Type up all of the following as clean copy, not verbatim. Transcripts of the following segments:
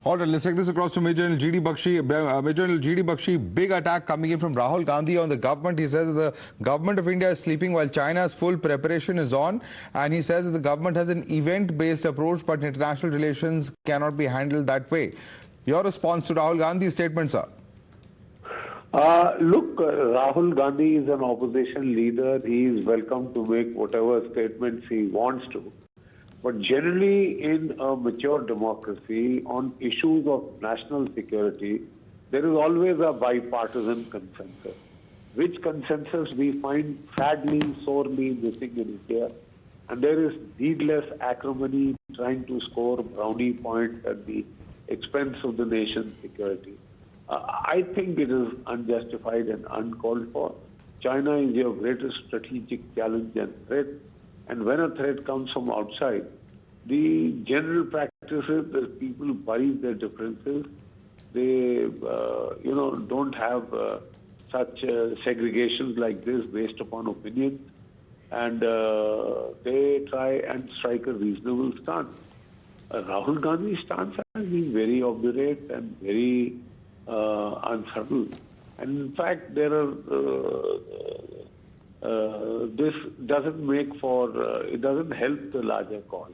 All right, let's take this across to Major General G.D. Bakshi. Major General G.D. Bakshi, big attack coming in from Rahul Gandhi on the government. He says the government of India is sleeping while China's full preparation is on. And he says that the government has an event-based approach, but international relations cannot be handled that way. Your response to Rahul Gandhi's statement, sir? Look, Rahul Gandhi is an opposition leader. He is welcome to make whatever statements he wants to. But generally, in a mature democracy, on issues of national security, there is always a bipartisan consensus, which consensus we find sadly, sorely missing in India. And there is needless acrimony trying to score brownie points at the expense of the nation's security. I think it is unjustified and uncalled for. China is your greatest strategic challenge and threat. And when a threat comes from outside, the general practice is that people bury their differences. They, don't have such segregations like this based upon opinions. And they try and strike a reasonable stance. Rahul Gandhi's stance has been very obdurate and very unsubtle. And in fact, there are this doesn't make for it doesn't help the larger cause.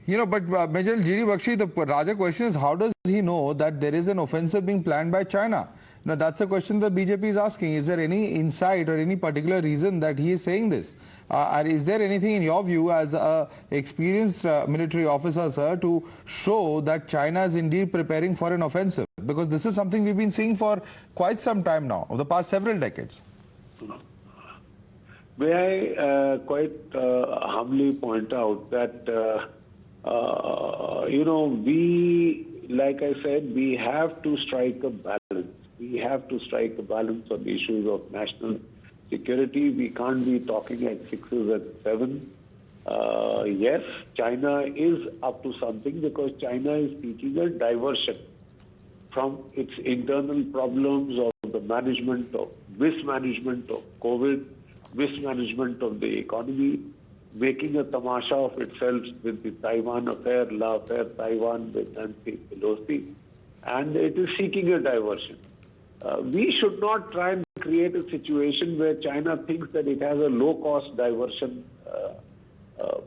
But Major G.D. Bakshi, the larger question is, how does he know that there is an offensive being planned by China? Now, that's a question that BJP is asking. Is there any insight or any particular reason that he is saying this? And is there anything in your view as an experienced military officer, sir, to show that China is indeed preparing for an offensive? Because this is something we've been seeing for quite some time now, over the past several decades. May I quite humbly point out that we, like I said, we have to strike a balance. We have to strike a balance on issues of national security. We can't be talking at sixes at seven. Yes, China is up to something because China is seeking a diversion from its internal problems of the mismanagement of COVID, mismanagement of the economy, making a tamasha of itself with the Taiwan affair, Taiwan with Nancy Pelosi, and it is seeking a diversion. We should not try and create a situation where China thinks that it has a low-cost diversion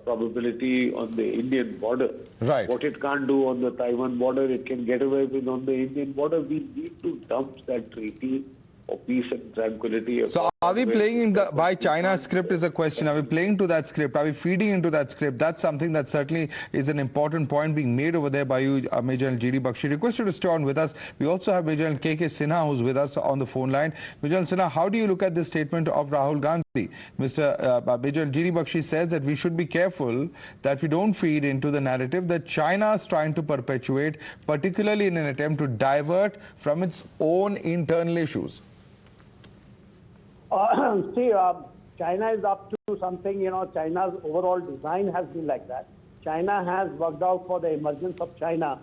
probability on the Indian border. Right. What it can't do on the Taiwan border, it can get away with on the Indian border. We need to dump that treaty of peace and tranquility. So are we playing by China's script is a question. Are we playing to that script? Are we feeding into that script? That's something that certainly is an important point being made over there by you, Major General G.D. Bakshi. Request you to stay on with us. We also have Major General K.K. Sinha who's with us on the phone line. Major General Sinha, how do you look at this statement of Rahul Gandhi? Major General G.D. Bakshi says that we should be careful that we don't feed into the narrative that China is trying to perpetuate, particularly in an attempt to divert from its own internal issues. China is up to something. China's overall design has been like that. China has worked out for the emergence of China.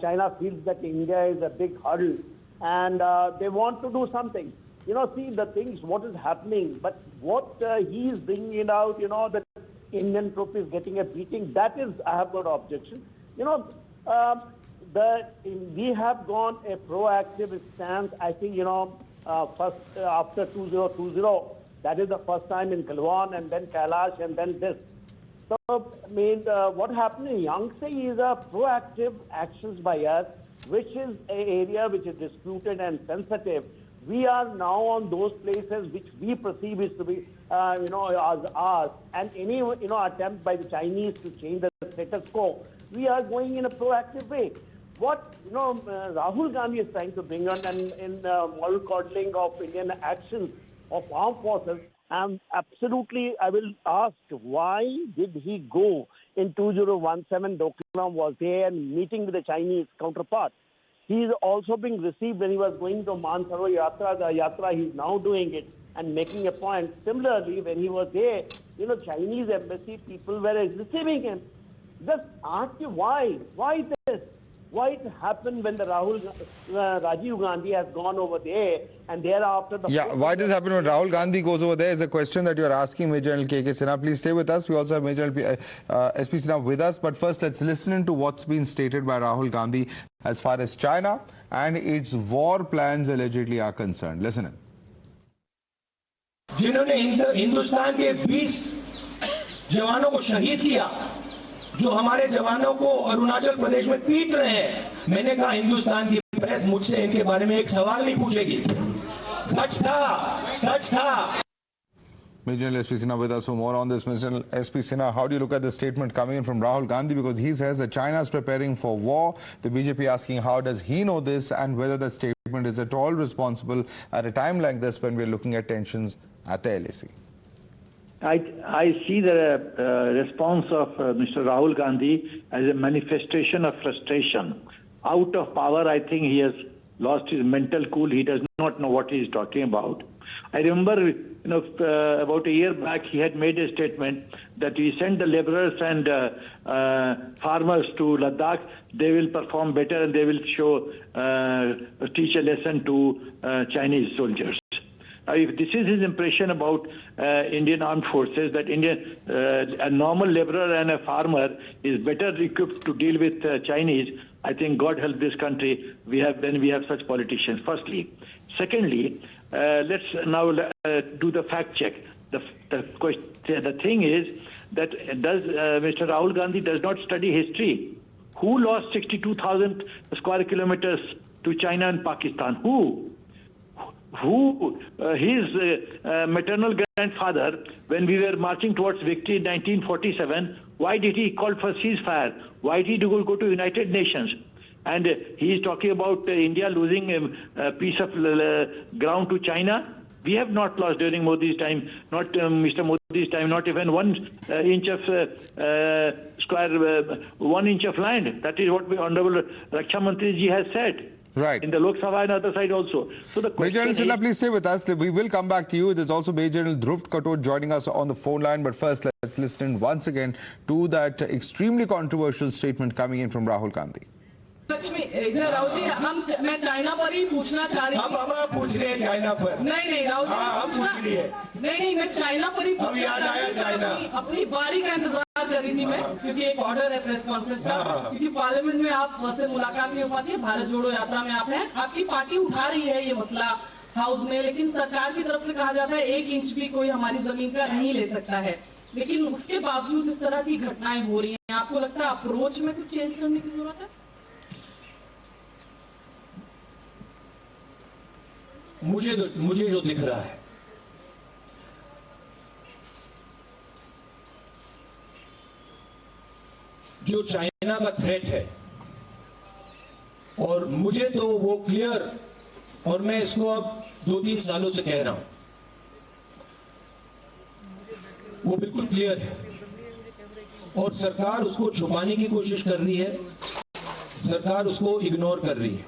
China feels that India is a big hurdle and they want to do something. See the things, what is happening, but what he is bringing it out, that Indian troop is getting a beating, that is, I have got objection. We have gone a proactive stance, I think, first after 2020, that is the first time in Kalwan and then Kailash and then this. So, what happened in Yangtze is a proactive actions by us, which is an area which is disputed and sensitive. We are now on those places which we perceive is to be, as ours. And any, attempt by the Chinese to change the status quo, we are going in a proactive way. What Rahul Gandhi is trying to bring on in mollycoddling of Indian actions of armed forces, absolutely, I will ask, why did he go in 2017? Doklam was there and meeting with the Chinese counterpart. He is also being received when he was going to Mansarovar Yatra, the Yatra he is now doing it and making a point. Similarly, when he was there, Chinese embassy people were receiving him. Just ask you why? Why this? Why it happened when the Rajiv Gandhi has gone over there and thereafter the... Yeah, why does it happen when Rahul Gandhi goes over there is a question that you're asking Major General K.K. Sinha. Please stay with us. We also have Major General SP Sinha with us. But first, let's listen into what's been stated by Rahul Gandhi as far as China and its war plans allegedly are concerned. Listen in. जिन्होंने हिंदुस्तान के 20 जवानों को शहीद किया, जो हमारे जवानों को अरुणाचल प्रदेश में पीट रहे हैं, मैंने कहा हिंदुस्तान की प्रेस मुझसे इनके बारे में एक सवाल नहीं पूछेगी। सच था। Major General SP Sinha with us for more on this. Mr. General SP Sinha, how do you look at the statement coming in from Rahul Gandhi? Because he says that China is preparing for war. The BJP asking how does he know this and whether that statement is at all responsible at a time like this when we're looking at tensions at the LAC. I see the response of Mr. Rahul Gandhi as a manifestation of frustration. Out of power, I think he has lost his mental cool. He does not know what he is talking about. I remember, about a year back, he had made a statement that we send the laborers and farmers to Ladakh. They will perform better and they will teach a lesson to Chinese soldiers. If this is his impression about Indian armed forces, that a normal laborer and a farmer is better equipped to deal with Chinese, I think God help this country when we have such politicians, firstly. Secondly, let's now do the fact check. The thing is that Mr. Rahul Gandhi does not study history. Who lost 62,000 square kilometers to China and Pakistan? Who? His maternal grandfather, when we were marching towards victory in 1947, why did he call for ceasefire? Why did he go to United Nations? And he is talking about India losing a piece of ground to China. We have not lost during Modi's time, not Mr. Modi's time, not even 1 inch of 1 inch of land. That is what the Honorable Raksha Mantri ji has said. Right. In the Lok Sabha and other side also. So the Major question General Sinha, please stay with us. We will come back to you. There's also Major General Dhruv Katot joining us on the phone line. But first, let's listen in once again to that extremely controversial statement coming in from Rahul Gandhi. Lakshmi इधर राहुल जी मैं China पर ही पूछना चाह रही थी। अब पूछ रहे हैं चाइना पर। नहीं राहुल जी हम पूछ रही है। नहीं मैं चाइना पर ही पूछना चाह रही थी। अपनी बारी का इंतजार कर रही थी मैं, क्योंकि एक ऑर्डर है प्रेस कॉन्फ्रेंस का, क्योंकि पार्लियामेंट में आप से मुलाकात नहीं हो पाती है। भारत जोड़ो यात्रा में आप हैं, आपकी पार्टी उठा रही है ये मसला हाउस में, लेकिन सरकार की तरफ से कहा जाता है 1 इंच भी कोई हमारी जमीन का नहीं ले सकता है। लेकिन उसके बावजूद इस तरह की घटनाएं हो रही हैं। आपको लगता है अप्रोच में कुछ चेंज करने की जरूरत है? मुझे जो दिख रहा है, जो चाइना का थ्रेट है, और मुझे तो वो क्लियर, और मैं इसको अब 2-3 सालों से कह रहा हूं, वो बिल्कुल क्लियर है और सरकार उसको छुपाने की कोशिश कर रही है, सरकार उसको इग्नोर कर रही है,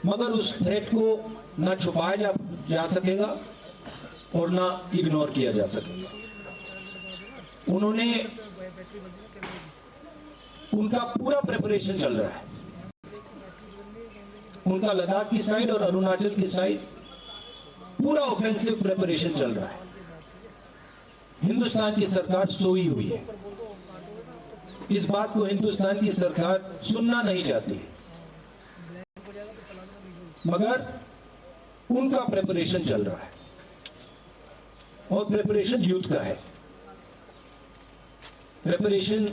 मगर उस थ्रेट को ना छुपाया जा सकेगा और ना इग्नोर किया जा सकेगा। उनका पूरा प्रिपरेशन चल रहा है, उनका लद्दाख की साइड और अरुणाचल की साइड पूरा ऑफेंसिव प्रिपरेशन चल रहा है। हिंदुस्तान की सरकार सोई हुई है, इस बात को हिंदुस्तान की सरकार सुनना नहीं चाहती, मगर उनका प्रिपरेशन चल रहा है और प्रिपरेशन युद्ध का है। प्रिपरेशन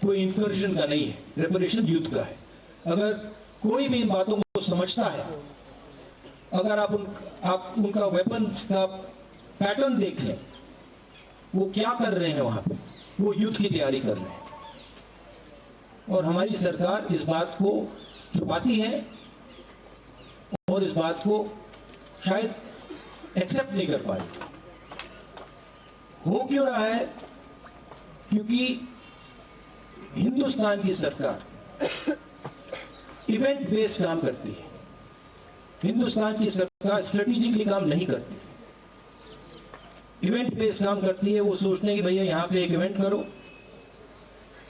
कोई इंकर्जन का नहीं है, प्रिपरेशन युद्ध का है। अगर कोई भी इन बातों को समझता है, अगर आप उनका वेपन्स का पैटर्न देख लें, वो क्या कर रहे हैं वहां पे, वो युद्ध की तैयारी कर रहे हैं। और हमारी सरकार इस बात को छुपाती है और इस बात को शायद एक्सेप्ट नहीं कर पाई। हो क्यों रहा है? क्योंकि हिंदुस्तान की सरकार इवेंट बेस्ड काम करती है, हिंदुस्तान की सरकार स्ट्रेटेजिकली काम नहीं करती, इवेंट बेस्ड काम करती है। वो सोचने की भैया यहां पे एक इवेंट करो,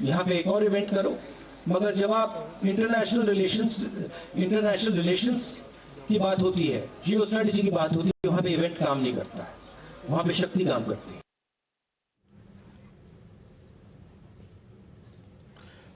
यहां पे एक और इवेंट करो, मगर जब आप इंटरनेशनल रिलेशंस की बात होती है, जियो स्ट्रेटेजी की बात होती है, वहां पे इवेंट काम नहीं करता है, वहां पे शक्ति काम करती है।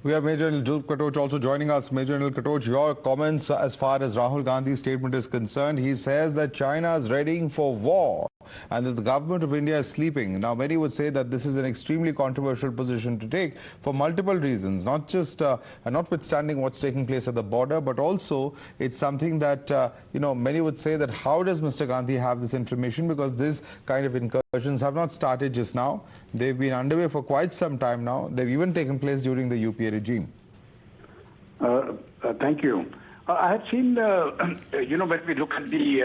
We have Major General Katoch also joining us. Major General Katoch, your comments as far as Rahul Gandhi's statement is concerned. He says that China is readying for war and that the government of India is sleeping. Now, many would say that this is an extremely controversial position to take for multiple reasons, not just notwithstanding what's taking place at the border, but also it's something that, many would say that how does Mr. Gandhi have this information? Because this kind of incursions have not started just now. They've been underway for quite some time now. They've even taken place during the UPA regime. Thank you. I have seen, when we look at the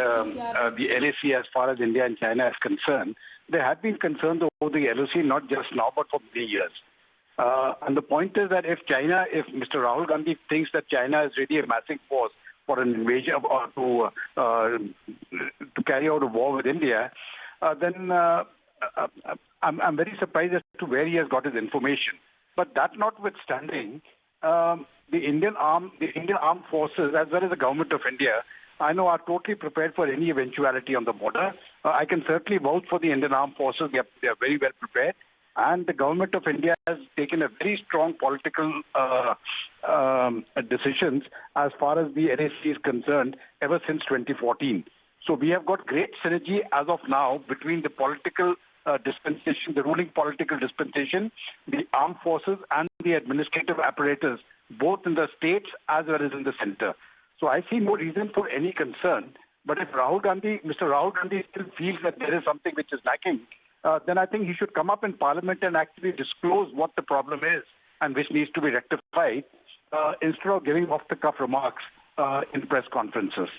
LAC as far as India and China is concerned, there have been concerns over the LOC not just now but for many years. And the point is that if Mr. Rahul Gandhi thinks that China is really a massive force for an invasion or to carry out a war with India, then I'm very surprised as to where he has got his information. But that notwithstanding, the Indian armed forces as well as the government of India, I know, are totally prepared for any eventuality on the border. I can certainly vouch for the Indian armed forces. They are very well prepared. And the government of India has taken a very strong political decisions as far as the LAC is concerned ever since 2014. So we have got great synergy as of now between the political dispensation, the ruling political dispensation, the armed forces and the administrative apparatus, both in the states as well as in the center. So I see no reason for any concern. But if Mr. Rahul Gandhi still feels that there is something which is lacking, then I think he should come up in Parliament and actually disclose what the problem is and which needs to be rectified instead of giving off-the-cuff remarks in press conferences.